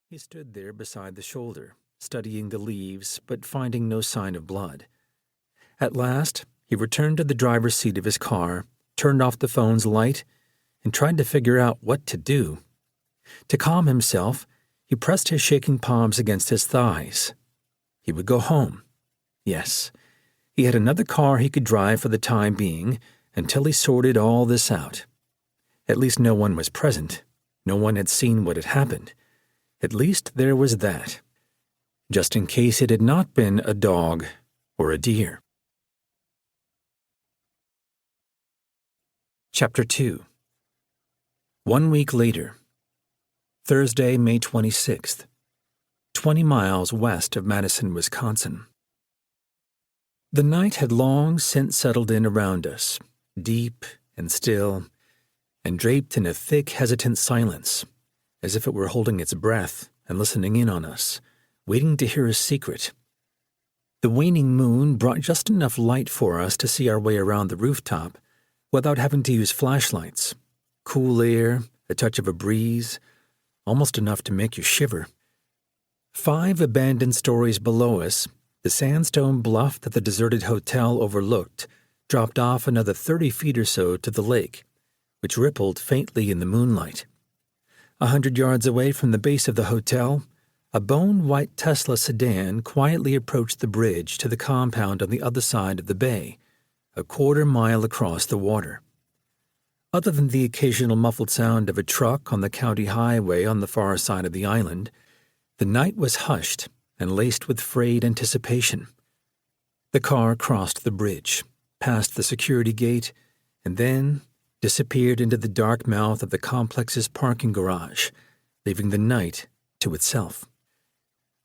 He stood there beside the shoulder, studying the leaves but finding no sign of blood. At last, he returned to the driver's seat of his car, turned off the phone's light, and tried to figure out what to do. To calm himself, he pressed his shaking palms against his thighs. He would go home. Yes, he had another car he could drive for the time being until he sorted all this out. At least no one was present. No one had seen what had happened. At least there was that. Just in case it had not been a dog or a deer. Chapter 2. 1 week later. Thursday, May 26th. 20 miles west of Madison, Wisconsin. The night had long since settled in around us, deep and still, and draped in a thick, hesitant silence, as if it were holding its breath and listening in on us, waiting to hear a secret. The waning moon brought just enough light for us to see our way around the rooftop without having to use flashlights. Cool air, a touch of a breeze, almost enough to make you shiver. 5 abandoned stories below us, the sandstone bluff that the deserted hotel overlooked dropped off another 30 feet or so to the lake, which rippled faintly in the moonlight. 100 yards away from the base of the hotel, a bone-white Tesla sedan quietly approached the bridge to the compound on the other side of the bay, a quarter-mile across the water. Other than the occasional muffled sound of a truck on the county highway on the far side of the island, the night was hushed and laced with frayed anticipation. The car crossed the bridge, passed the security gate, and then disappeared into the dark mouth of the complex's parking garage, leaving the night to itself.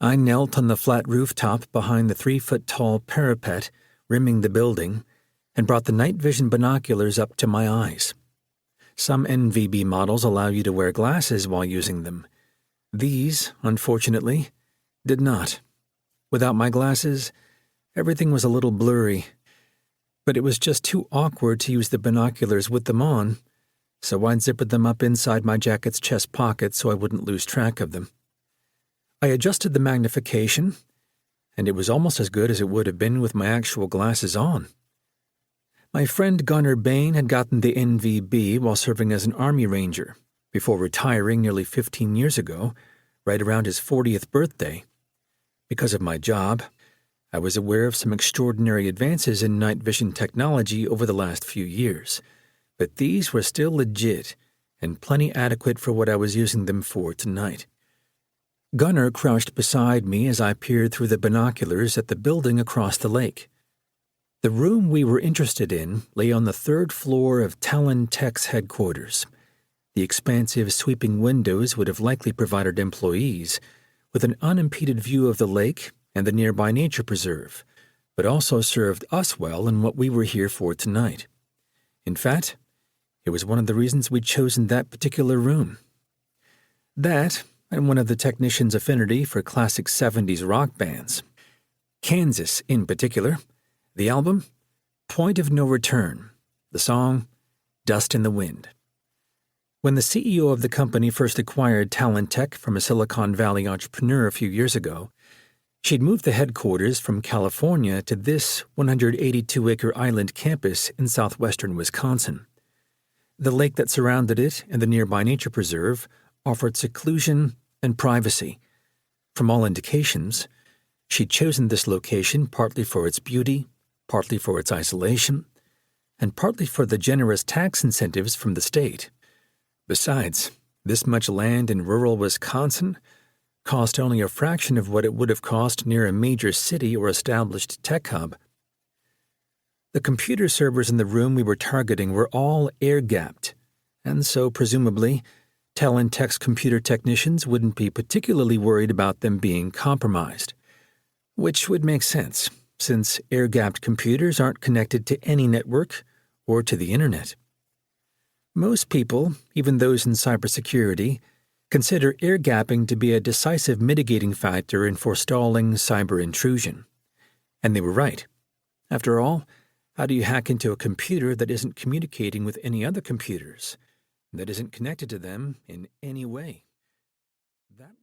I knelt on the flat rooftop behind the 3-foot-tall parapet rimming the building and brought the night vision binoculars up to my eyes. Some NVB models allow you to wear glasses while using them. These, unfortunately, did not. Without my glasses, everything was a little blurry. But it was just too awkward to use the binoculars with them on, so I'd zippered them up inside my jacket's chest pocket so I wouldn't lose track of them. I adjusted the magnification, and it was almost as good as it would have been with my actual glasses on. My friend Gunnar Bain had gotten the NVB while serving as an Army Ranger, before retiring nearly 15 years ago, right around his 40th birthday. Because of my job, I was aware of some extraordinary advances in night vision technology over the last few years, but these were still legit and plenty adequate for what I was using them for tonight. Gunnar crouched beside me as I peered through the binoculars at the building across the lake. The room we were interested in lay on the 3rd floor of Talon Tech's headquarters. The expansive, sweeping windows would have likely provided employees with an unimpeded view of the lake and the nearby nature preserve, but also served us well in what we were here for tonight. In fact, it was one of the reasons we'd chosen that particular room. That, and one of the technicians' affinity for classic 70s rock bands. Kansas, in particular. The album, Point of No Return. The song, Dust in the Wind. When the CEO of the company first acquired Talon Tech from a Silicon Valley entrepreneur a few years ago, she'd moved the headquarters from California to this 182-acre island campus in southwestern Wisconsin. The lake that surrounded it and the nearby nature preserve offered seclusion and privacy. From all indications, she'd chosen this location partly for its beauty, partly for its isolation, and partly for the generous tax incentives from the state. Besides, this much land in rural Wisconsin cost only a fraction of what it would have cost near a major city or established tech hub. The computer servers in the room we were targeting were all air-gapped, and so presumably, Talon Tech's computer technicians wouldn't be particularly worried about them being compromised. Which would make sense, since air-gapped computers aren't connected to any network or to the internet. Most people, even those in cybersecurity, consider air-gapping to be a decisive mitigating factor in forestalling cyber intrusion. And they were right. After all, how do you hack into a computer that isn't communicating with any other computers, that isn't connected to them in any way? That